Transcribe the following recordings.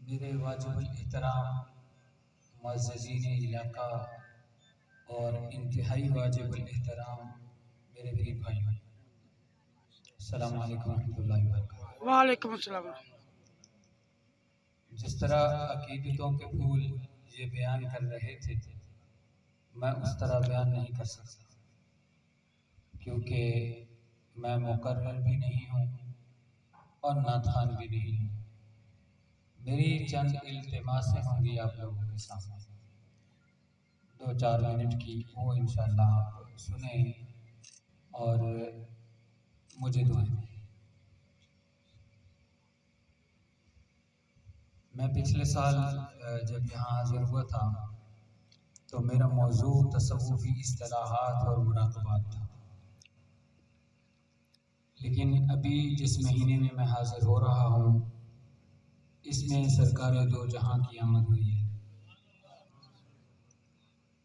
میرے واجب الاحترام معززین علاقہ اور انتہائی واجب الاحترام میرے پیر بھائیوں، السلام علیکم ورحمۃ اللہ وبرکاتہ۔ وعلیکم السلام۔ جس طرح عقیدتوں کے پھول یہ بیان کر رہے تھے، میں اس طرح بیان نہیں کر سکتا کیونکہ میں مقرر بھی نہیں ہوں اور نعت بھی نہیں ہوں۔ میری چند التماسیں ہوں گی آپ لوگوں کے سامنے، 2-4 منٹ کی، وہ انشاءاللہ آپ سنیں اور مجھے دعائیں دیں۔ میں پچھلے سال جب یہاں حاضر ہوا تھا تو میرا موضوع تصوفی اصطلاحات اور مراقبات تھا، لیکن ابھی جس مہینے میں میں حاضر ہو رہا ہوں اس میں سرکار دو جہاں کی آمد ہوئی ہے،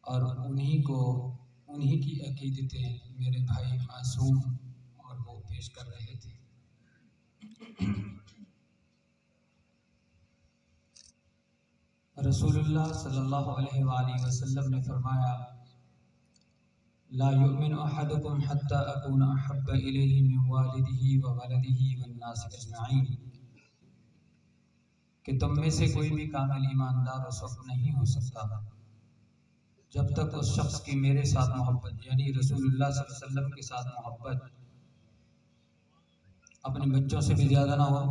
اور انہی کی عقیدتیں میرے بھائی معصوم اور وہ پیش کر رہے تھے۔ رسول اللہ صلی اللہ علیہ وآلہ وسلم نے فرمایا، لا يؤمن احدكم حتى اكون احب اليه من والده وولده والناس اجمعین، کہ تم میں سے کوئی بھی کامل ایماندار اس وقت نہیں ہو سکتا جب تک اس شخص کی میرے ساتھ محبت، یعنی رسول اللہ صلی اللہ علیہ وسلم کے ساتھ محبت اپنے بچوں سے بھی زیادہ نہ ہو،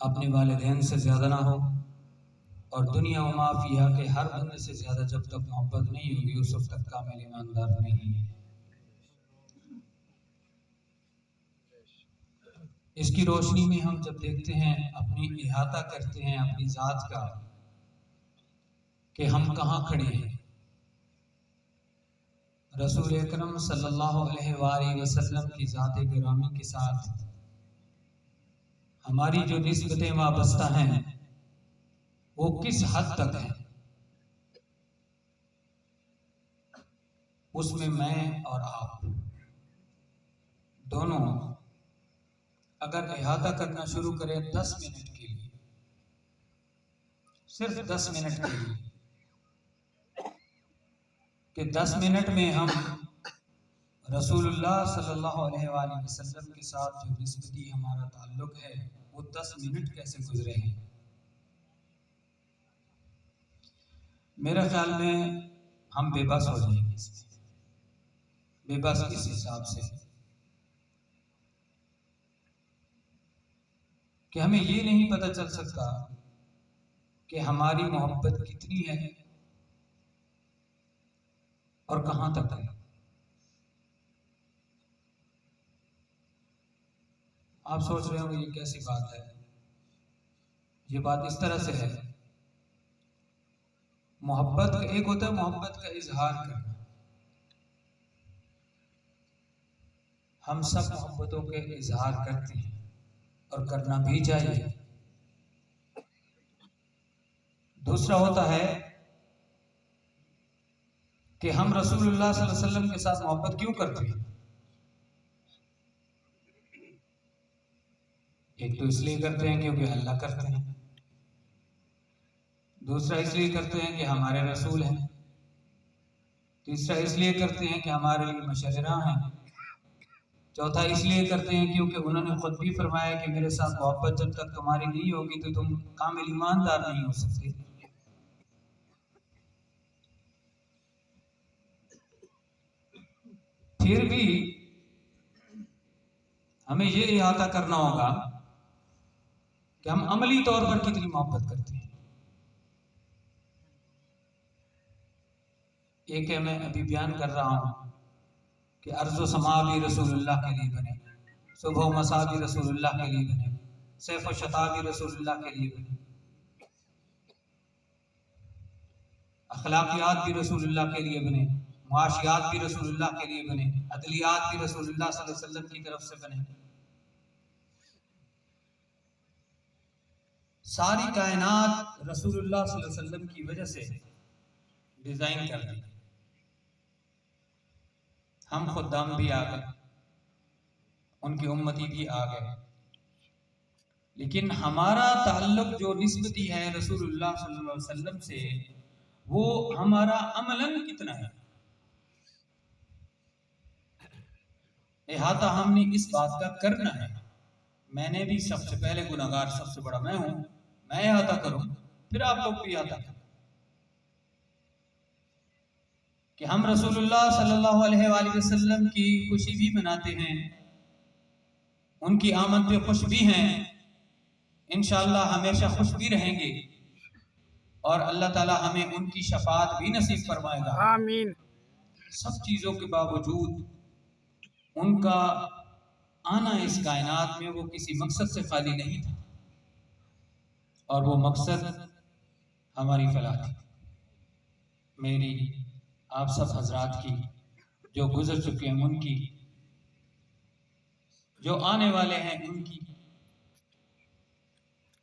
اپنے والدین سے زیادہ نہ ہو، اور دنیا و ما فیہا کے ہر بندے سے زیادہ جب تک محبت نہیں ہوگی اس وقت تک کامل ایماندار نہیں ہے۔ اس کی روشنی میں ہم جب دیکھتے ہیں، اپنی احاطہ کرتے ہیں اپنی ذات کا کہ ہم کہاں کھڑے ہیں، رسول اکرم صلی اللہ علیہ وآلہ وسلم کی ذات گرامی کے ساتھ ہماری جو نسبتیں وابستہ ہیں وہ کس حد تک ہیں، اس میں اور آپ دونوں اگر احاطہ کرنا شروع کریں 10 منٹ کے لیے، صرف 10 منٹ کے لیے، کہ 10 منٹ میں ہم رسول اللہ صلی اللہ علیہ وآلہ وسلم کے ساتھ جو نسبتی ہمارا تعلق ہے وہ 10 منٹ کیسے گزرے ہیں، میرے خیال میں ہم بے بس ہو جائیں گے اس میں۔ بے بس اس حساب سے کہ ہمیں یہ نہیں پتہ چل سکتا کہ ہماری محبت کتنی ہے اور کہاں تک ہے۔ آپ سوچ رہے ہوں گے یہ کیسی بات ہے؟ یہ بات اس طرح سے ہے، محبت کا ایک ہوتا ہے محبت کا اظہار کرنا، ہم سب محبتوں کے اظہار کرتے ہیں اور کرنا بھی چاہیے۔ دوسرا ہوتا ہے کہ ہم رسول اللہ صلی اللہ علیہ وسلم کے ساتھ محبت کیوں کرتے ہیں؟ ایک تو اس لیے کرتے ہیں کیونکہ اللہ کرتے ہیں، دوسرا اس لیے کرتے ہیں کہ ہمارے رسول ہیں، تیسرا اس لیے کرتے ہیں کہ ہمارے لیے مشرع ہیں، چوتھا اس لیے کرتے ہیں کیونکہ انہوں نے خود بھی فرمایا کہ میرے ساتھ محبت جب تک تمہاری نہیں ہوگی تو تم کامل ایماندار نہیں ہو سکتے۔ پھر بھی ہمیں یہ احاطہ کرنا ہوگا کہ ہم عملی طور پر کتنی محبت کرتے ہیں۔ ایک ہے میں ابھی بیان کر رہا ہوں کہ ارض و سما بھی رسول اللہ کے لیے بنے، صبح و مساء بھی رسول اللہ کے لیے بنے، سیف و شتا بھی رسول اللہ کے لیے بنے، اخلاقیات بھی رسول اللہ کے لیے بنے، معاشیات بھی رسول اللہ کے لیے بنے، عدلیات بھی رسول اللہ صلی اللہ علیہ وسلم کی طرف سے بنے۔ ساری کائنات رسول اللہ صلی اللہ علیہ وسلم کی وجہ سے ڈیزائن کر دی، ہم خدام بھی آ گئے، ان کی امتی بھی آ گئے، لیکن ہمارا تعلق جو نسبتی ہے رسول اللہ صلی اللہ علیہ وسلم سے، وہ ہمارا عملاً کتنا ہے؟ احاطہ ہم نے اس بات کا کرنا ہے۔ میں نے بھی سب سے پہلے گناہگار سب سے بڑا میں ہوں، میں احاطہ کروں، پھر آپ لوگ بھی احاطہ کریں کہ ہم رسول اللہ صلی اللہ علیہ وآلہ وسلم کی خوشی بھی مناتے ہیں، ان کی آمد پہ خوش بھی ہیں، انشاءاللہ ہمیشہ خوش بھی رہیں گے، اور اللہ تعالی ہمیں ان کی شفاعت بھی نصیب فرمائے گا۔ آمین۔ سب چیزوں کے باوجود ان کا آنا اس کائنات میں وہ کسی مقصد سے خالی نہیں تھا، اور وہ مقصد ہماری فلاح تھی، میری، آپ سب حضرات کی، جو گزر چکے ہیں ان کی، جو آنے والے ہیں ان کی،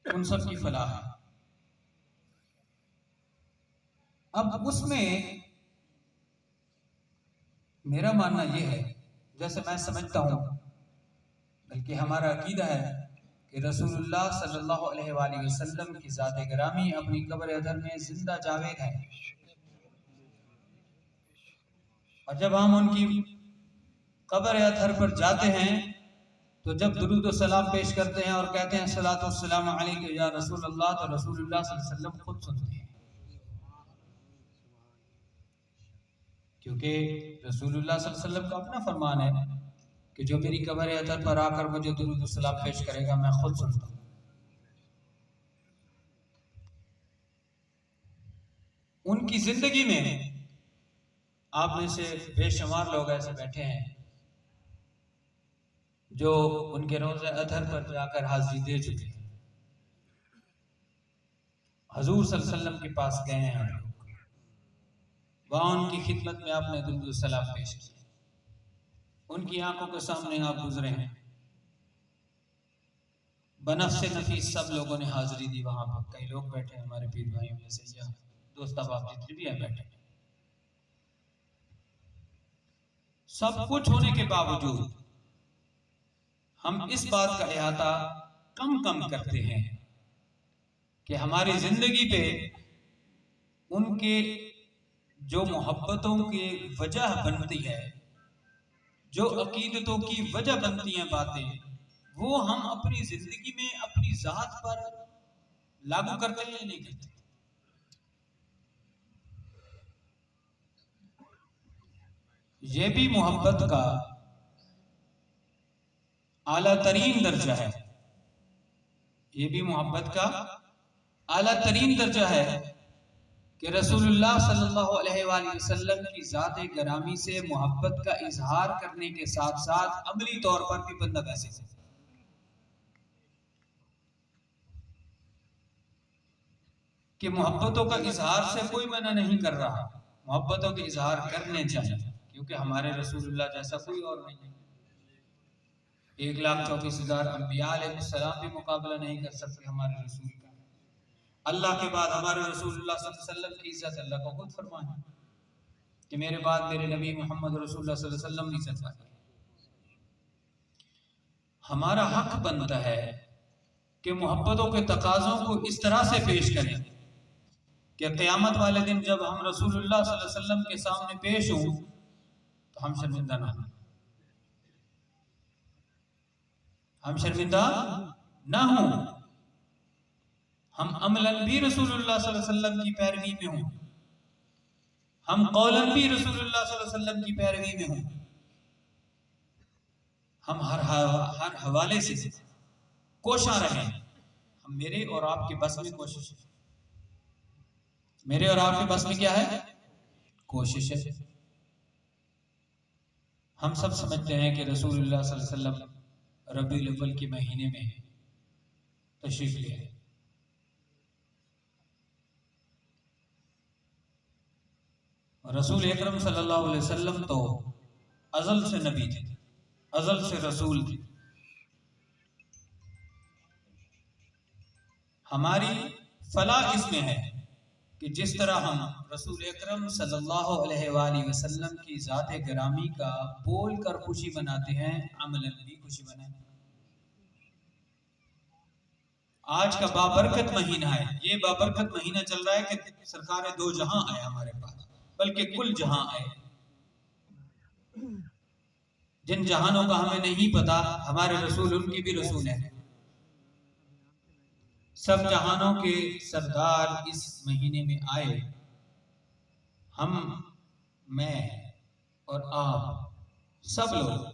ان سب کی فلاح ہے۔ اب اس میں میرا ماننا یہ ہے، جیسے میں سمجھتا ہوں، بلکہ ہمارا عقیدہ ہے کہ رسول اللہ صلی اللہ علیہ وآلہ وسلم کی ذات گرامی اپنی قبر اطہر میں زندہ جاوید ہے، اور جب ہم ان کی قبر اطہر پر جاتے ہیں تو جب درود و سلام پیش کرتے ہیں اور کہتے ہیں الصلاۃ والسلام علیک یا رسول اللہ، تو رسول اللہ صلی اللہ علیہ وسلم خود سنتے ہیں، کیونکہ رسول اللہ صلی اللہ علیہ وسلم کا اپنا فرمان ہے کہ جو میری قبر اطہر پر آ کر مجھے درود و سلام پیش کرے گا میں خود سنتا ہوں۔ ان کی زندگی میں آپ میں سے بے شمار لوگ ایسے بیٹھے ہیں جو ان کے روضہ اطہر پر جا کر حاضری دے چکے ہیں، حضور صلی اللہ علیہ وسلم کے پاس گئے ہیں ہم لوگ، وہاں ان کی خدمت میں آپ نے درود و سلام پیش کیا، ان کی آنکھوں کے سامنے آپ گزرے ہیں، بنفس نفیس سب لوگوں نے حاضری دی، وہاں پر کئی لوگ بیٹھے ہیں ہمارے پیر بھائیوں میں سے یا دوست احباب جتنے بھی ہیں بیٹھے، سب کچھ ہونے کے باوجود ہم اس بات کا احاطہ کم کرتے ہیں کہ ہماری زندگی پہ ان کے جو محبتوں کی وجہ بنتی ہے، جو عقیدتوں کی وجہ بنتی ہیں باتیں، وہ ہم اپنی زندگی میں اپنی ذات پر لاگو کرتے ہیں یا نہیں کرتے؟ یہ بھی محبت کا اعلیٰ ترین درجہ ہے، یہ بھی محبت کا اعلیٰ ترین درجہ ہے کہ رسول اللہ صلی اللہ علیہ وآلہ وسلم کی ذات گرامی سے محبت کا اظہار کرنے کے ساتھ ساتھ عملی طور پر بھی بندہ کیسے ہے کہ محبتوں کا اظہار سے کوئی منع نہیں کر رہا، محبتوں کے اظہار کرنے چاہیے، کیونکہ ہمارے رسول اللہ جیسا کوئی اور نہیں ہے، 1,34,000 انبیاء علیہ السلام بھی مقابلہ نہیں کر سکتے ہمارے رسول کا، اللہ کے بعد ہمارے رسول اللہ صلی اللہ علیہ وسلم کی عزت اللہ کو خود فرمایا کہ میرے بعد میرے نبی محمد رسول اللہ صلی اللہ علیہ وسلم کی عزت ہے۔ ہمارا حق بنتا ہے کہ محبتوں کے تقاضوں کو اس طرح سے پیش کریں کہ قیامت والے دن جب ہم رسول اللہ صلی اللہ علیہ وسلم کے سامنے پیش ہوں تو ہم شرمندہ نہ ہوں، ہم شرمندہ نہ ہوں، ہم عملاً بھی رسول اللہ صلی اللہ علیہ وسلم کی پیروی میں ہوں، ہم قولاً بھی رسول اللہ صلی اللہ علیہ وسلم کی پیروی میں ہوں، ہم ہر حوالے سے کوشاں رہیں، ہم میرے اور آپ کے بس میں کوشش ہے، میرے اور آپ کے بس میں کیا ہے؟ کوشش ہے۔ ہم سب سمجھتے ہیں کہ رسول اللہ صلی اللہ علیہ وسلم ربیع الاول کے مہینے میں تشریف لے آئے، رسول اکرم صلی اللہ علیہ وسلم تو ازل سے نبی تھے، ازل سے رسول تھے، ہماری فلاح اس میں ہے کہ جس طرح ہم رسول اکرم صلی اللہ علیہ وآلہ وسلم کی ذات گرامی کا بول کر خوشی مناتے ہیں، عملاً بھی خوشی منائیں۔ آج کا بابرکت مہینہ ہے، یہ بابرکت مہینہ چل رہا ہے کہ سرکار دو جہاں آئے ہمارے پاس، بلکہ کل جہاں آئے، جن جہانوں کا ہمیں نہیں پتا ہمارے رسول ان کی بھی رسول ہیں۔ سب جہانوں کے سردار اس مہینے میں آئے، ہم، میں اور آپ سب لوگ،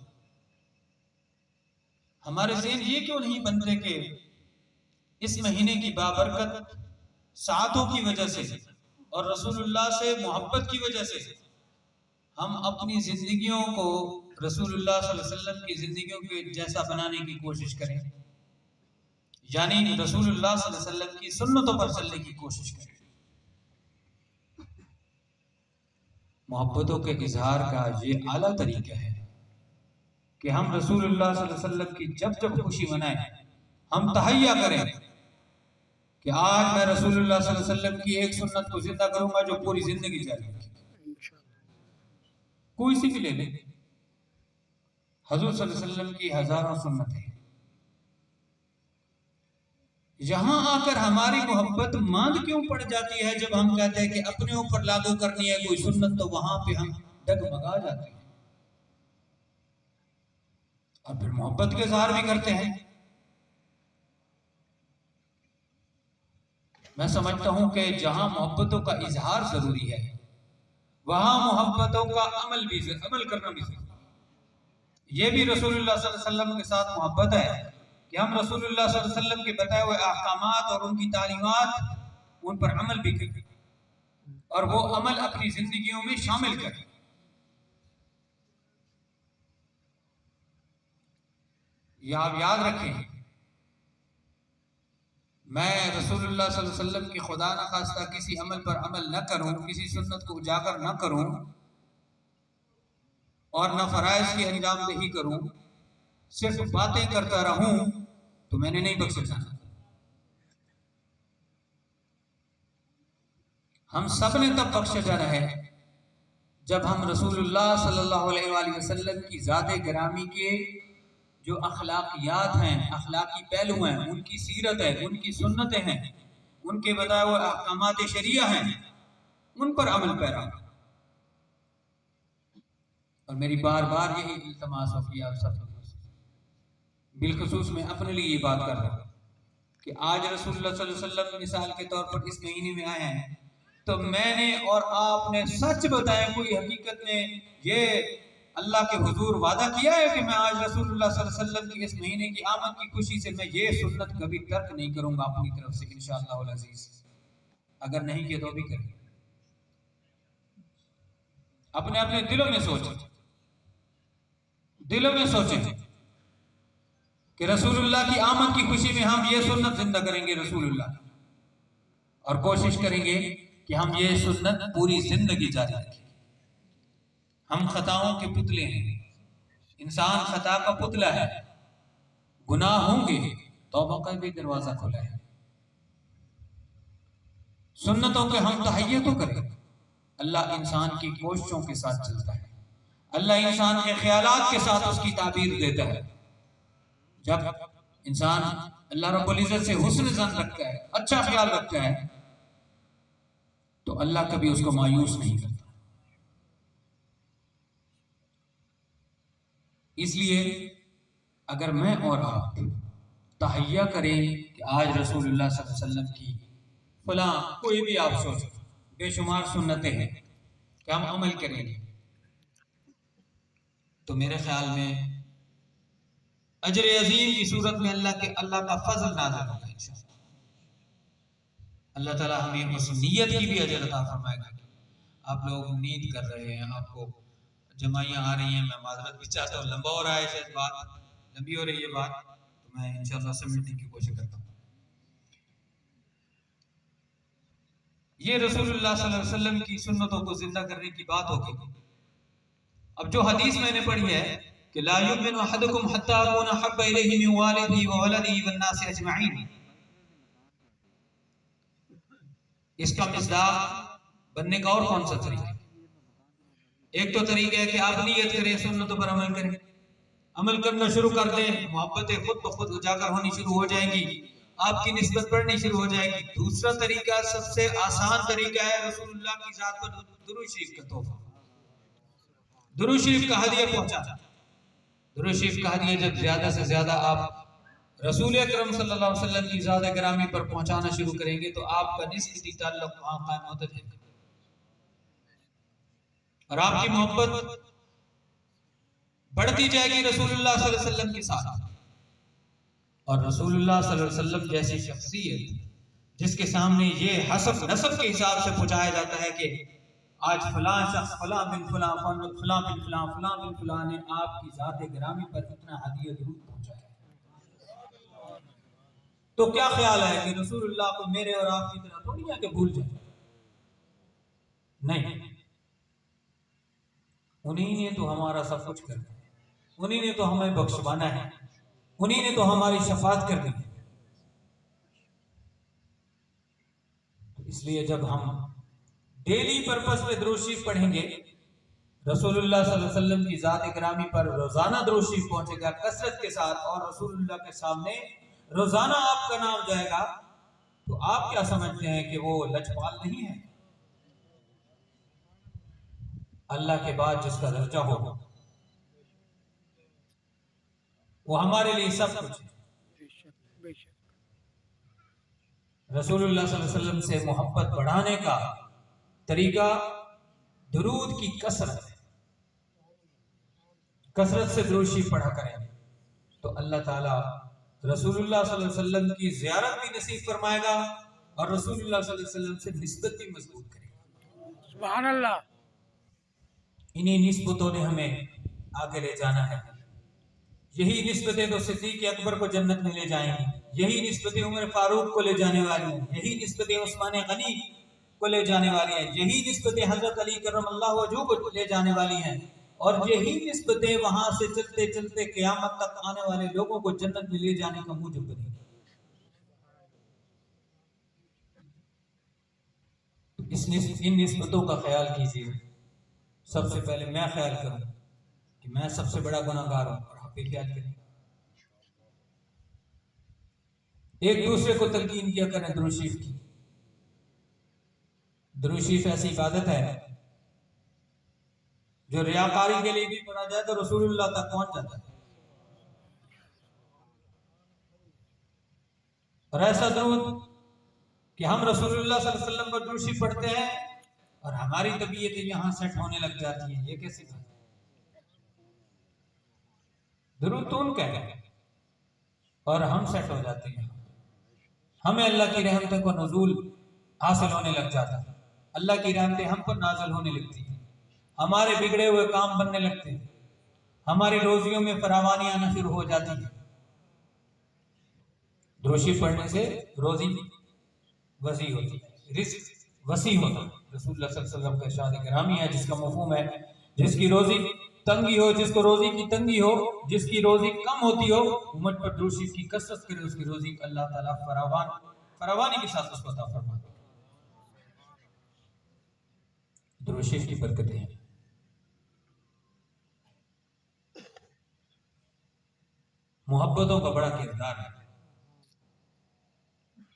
ہمارے ذہن یہ کیوں نہیں بنتے کہ اس مہینے کی بابرکت ساعتوں کی وجہ سے اور رسول اللہ سے محبت کی وجہ سے ہم اپنی زندگیوں کو رسول اللہ صلی اللہ علیہ وسلم کی زندگیوں کے جیسا بنانے کی کوشش کریں، یعنی رسول اللہ صلی اللہ علیہ وسلم کی سنتوں پر چلنے کی کوشش کریں۔ محبتوں کے اظہار کا یہ اعلیٰ طریقہ ہے کہ ہم رسول اللہ صلی اللہ علیہ وسلم کی جب جب خوشی منائیں، ہم تہیہ کریں کہ آج میں رسول اللہ صلی اللہ علیہ وسلم کی ایک سنت کو زندہ کروں گا جو پوری زندگی جاری رکھے۔ کوئی سی بھی لے لیں، حضور صلی اللہ علیہ وسلم کی ہزاروں سنتیں، یہاں آ کر ہماری محبت ماند کیوں پڑ جاتی ہے جب ہم کہتے ہیں کہ اپنے اوپر لاگو کرنی ہے کوئی سنت، تو وہاں پہ ہم ڈگمگا جاتے ہیں اور پھر محبت کے اظہار بھی کرتے ہیں۔ میں سمجھتا ہوں کہ جہاں محبتوں کا اظہار ضروری ہے وہاں محبتوں کا عمل کرنا بھی ضروری ہے۔ یہ بھی رسول اللہ صلی اللہ علیہ وسلم کے ساتھ محبت ہے کہ ہم رسول اللہ صلی اللہ علیہ وسلم کے بتائے ہوئے احکامات اور ان کی تعلیمات ان پر عمل بھی کریں اور وہ عمل اپنی زندگیوں میں شامل کریں۔ یہ آپ یاد رکھیں، میں رسول اللہ صلی اللہ علیہ وسلم کی خدا نخواستہ کسی عمل پر عمل نہ کروں، کسی سنت کو اجاگر نہ کروں اور نہ فرائض کی انجام دہی کروں، صرف باتیں کرتا رہوں، تو میں نے نہیں بخشا جانا۔ ہم سب نے تب بخشا جانا ہے جب ہم رسول اللہ صلی اللہ علیہ وآلہ وسلم کی ذات گرامی کے جو اخلاقیات ہیں، اخلاقی پہلو ہیں، ان کی سیرت ہے، ان کی سنتیں ہیں، ان کے بتائے ہوئے احکامات شریعہ ہیں، ان پر عمل پیرا۔ اور میری بار بار یہی التماس ہوگی آپ سب لوگوں سے، بالخصوص میں اپنے لیے یہ بات کر رہا ہوں کہ آج رسول اللہ صلی اللہ علیہ وسلم مثال کے طور پر اس مہینے میں آئے ہیں، تو میں نے اور آپ نے سچ بتائیں، کوئی حقیقت میں یہ اللہ کے حضور وعدہ کیا ہے کہ میں آج رسول اللہ صلی اللہ علیہ وسلم کی اس مہینے کی آمد کی خوشی سے میں یہ سنت کبھی ترک نہیں کروں گا اپنی طرف سے انشاءاللہ العزیز؟ اگر نہیں کیا تو بھی کریں۔ اپنے اپنے دلوں میں سوچیں، دلوں میں سوچیں کہ رسول اللہ کی آمد کی خوشی میں ہم یہ سنت زندہ کریں گے رسول اللہ، اور کوشش کریں گے کہ ہم یہ سنت پوری زندگی جاری رکھیں۔ ہم خطاؤں کے پتلے ہیں، انسان خطا کا پتلا ہے، گناہ ہوں گے، توبہ کا بھی دروازہ کھلا ہے۔ سنتوں کے ہم تہیہ تو کریں۔ اللہ انسان کی کوششوں کے ساتھ چلتا ہے، اللہ انسان کے خیالات کے ساتھ اس کی تعبیر دیتا ہے۔ جب انسان اللہ رب العزت سے حسن ظن رکھتا ہے، اچھا خیال رکھتا ہے، تو اللہ کبھی اس کو مایوس نہیں کرتا۔ اس لیے اگر میں اور آپ تہیہ کریں کہ آج رسول اللہ صلی اللہ علیہ وسلم کی فلاں کوئی بھی آپ سوچ بے شمار سنتیں ہیں کہ ہم عمل کریں گے، تو میرے خیال میں اجر عظیم کی صورت میں اللہ کا فضل نازل ہوگا انشاءاللہ۔ اللہ تعالیٰ ہمیں اس نیت کی بھی اجر عطا فرمائے گا۔ آپ لوگ نیت کر رہے ہیں، آپ کو جمائیاں آ رہی ہیں، میں معذرت بھی چاہتا ہوں، لمبا ہو رہا ہے، شاید بات لمبی ہو رہی ہے بات، تو میں انشاءاللہ سمجھنے کی کوشش کرتا ہوں۔ یہ رسول اللہ صلی اللہ علیہ وسلم کی سنتوں کو زندہ کرنے کی بات ہوگی۔ اب جو حدیث میں نے پڑھی ہے کہ لا یؤمن احدکم حتی اکون احب الیہ من والدہ وولدہ والناس اجمعین، اس کا مصداق بننے کا اور کون سا طریقہ؟ ایک تو طریقہ ہے کہ آپ نیت کریں، سنتوں پر عمل کریں، عمل کرنا شروع کر دیں، محبتیں خود بخود اجاگر ہونی شروع ہو جائیں گی، آپ کی نسبت بڑھنی شروع ہو جائے گی۔ دوسرا طریقہ، سب سے آسان طریقہ ہے رسول اللہ کی ذات پر درود شریف کا تحفہ، درود شریف کا ہدیہ پہنچانا۔ درود شریف کا ہدیہ جب زیادہ سے زیادہ آپ رسول اکرم صلی اللہ علیہ وسلم کی ذات گرامی پر پہنچانا شروع کریں گے تو آپ کا نسبتی تعلق وہاں قائم ہوتا جائے گا اور آپ کی محبت بڑھتی جائے گی رسول اللہ صلی اللہ علیہ وسلم کے ساتھ۔ اور رسول اللہ صلی اللہ علیہ وسلم جیسی شخصیت جس کے سامنے یہ حسب نسب کے حساب سے پہنچایا جاتا ہے کہ آج فلاں شخص فلاں بن فلاں فلاں بن فلاں فلاں بن فلاں نے آپ کی ذات گرامی پر اتنا ہدیہ درود پہنچایا ہے، تو کیا خیال ہے کہ رسول اللہ کو میرے اور آپ کی طرح تھوڑی ہے کہ بھول جائے؟ نہیں، انہی نے تو ہمارا سب کچھ کر دیا، انہی نے تو ہمیں بخشوانا ہے، انہی نے تو ہماری شفاعت کر دی۔ اس لیے جب ہم ڈیلی پرپس پہ درود شریف پڑھیں گے، رسول اللہ صلی اللہ علیہ وسلم کی ذات گرامی پر روزانہ درود شریف پہنچے گا کثرت کے ساتھ، اور رسول اللہ کے سامنے روزانہ آپ کا نام جائے گا، تو آپ کیا سمجھتے ہیں کہ وہ لجپال نہیں ہے؟ اللہ کے بعد جس کا درجہ ہو وہ ہمارے لیے سب کچھ ہے۔ رسول اللہ صلی اللہ علیہ وسلم سے محبت بڑھانے کا طریقہ درود کی کثرت ہے۔ کثرت سے درود شریف پڑھا کریں تو اللہ تعالیٰ رسول اللہ صلی اللہ علیہ وسلم کی زیارت بھی نصیب فرمائے گا اور رسول اللہ صلی اللہ علیہ وسلم سے نسبت بھی مضبوط کرے گا۔ سبحان اللہ۔ انہی نسبتوں نے ہمیں آگے لے جانا ہے۔ یہی نسبتیں تو صدیق اکبر کو جنت میں لے جائیں گی، یہی نسبتیں عمر فاروق کو لے جانے والی ہیں، یہی نسبتیں عثمان غنی کو لے جانے والی ہیں، یہی نسبتیں حضرت علی کرم اللہ وجہہ کو لے جانے والی ہیں، اور یہی نسبتیں وہاں سے چلتے چلتے قیامت تک آنے والے لوگوں کو جنت میں لے جانے کا موجب بنیں گی۔ ان نسبتوں کا خیال کیجیے۔ سب سے پہلے میں خیال کروں کہ میں سب سے بڑا گناہگار ہوں، اور آپ بھی خیال کریں۔ ایک دوسرے کو تلقین کیا کریں درود شریف کی۔ درود شریف ایسی عبادت ہے جو ریاکاری کے لیے بھی پڑھا جائے تو رسول اللہ تک پہنچ جاتا ہے، اور ایسا درود کہ ہم رسول اللہ صلی اللہ علیہ وسلم پر درود شریف پڑھتے ہیں اور ہماری طبیعتیں یہاں سیٹ ہونے لگ جاتی ہیں، یہ کیسی بات ہے؟ درود تو ان کا ہے اور ہم سیٹ ہو جاتے ہیں، ہمیں اللہ کی رحمتوں کو نزول حاصل ہونے لگ جاتا ہے، اللہ کی رحمتیں ہم پر نازل ہونے لگتی ہیں، ہمارے بگڑے ہوئے کام بننے لگتے ہیں، ہماری روزیوں میں فراوانی آنا شروع ہو جاتی ہے۔ درود شریف پڑھنے سے روزی وسیع ہوتی ہے، رزق وسیع ہوتا ہے۔ رسول اللہ صلی اللہ علیہ وسلم کا ارشاد گرامی ہے جس کا مفہوم ہے جس کی روزی تنگی ہو، جس کو روزی کی تنگی ہو، جس کی روزی کم ہوتی ہو، مجھ پر درود شریف کی کثرت کرے، اس کی روزی اللہ تعالیٰ فراوانی کے ساتھ اس کو عطا فرما دے۔ درود شریف کی برکتیں ہیں۔ محبتوں کا بڑا کردار ہے۔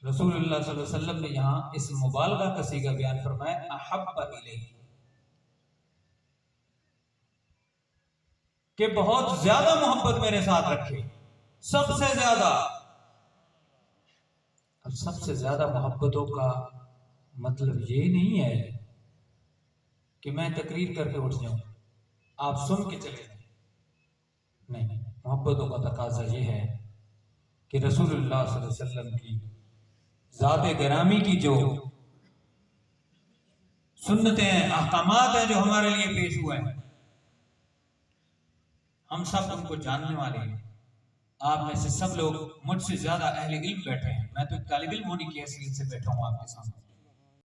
رسول اللہ صلی اللہ علیہ وسلم نے یہاں اس مبالغہ کا صیغہ بیان فرمایا، احب الیہ، کہ بہت زیادہ محبت میرے ساتھ رکھے، سب سے زیادہ۔ اب سب سے زیادہ محبتوں کا مطلب یہ نہیں ہے کہ میں تقریر کر کے اٹھ جاؤں، آپ سن کے چلے جائیں، نہیں، محبتوں کا تقاضا یہ ہے کہ رسول اللہ صلی اللہ علیہ وسلم کی ذات گرامی کی جو سنتیں ہیں، احکامات ہیں جو ہمارے لیے پیش ہوئے ہیں، ہم سب ان کو جاننے والے ہیں۔ آپ میں سے سب لوگ مجھ سے زیادہ اہل علم بیٹھے ہیں، میں تو ایک طالب علم ہونے کی حیثیت سے بیٹھا ہوں آپ کے سامنے۔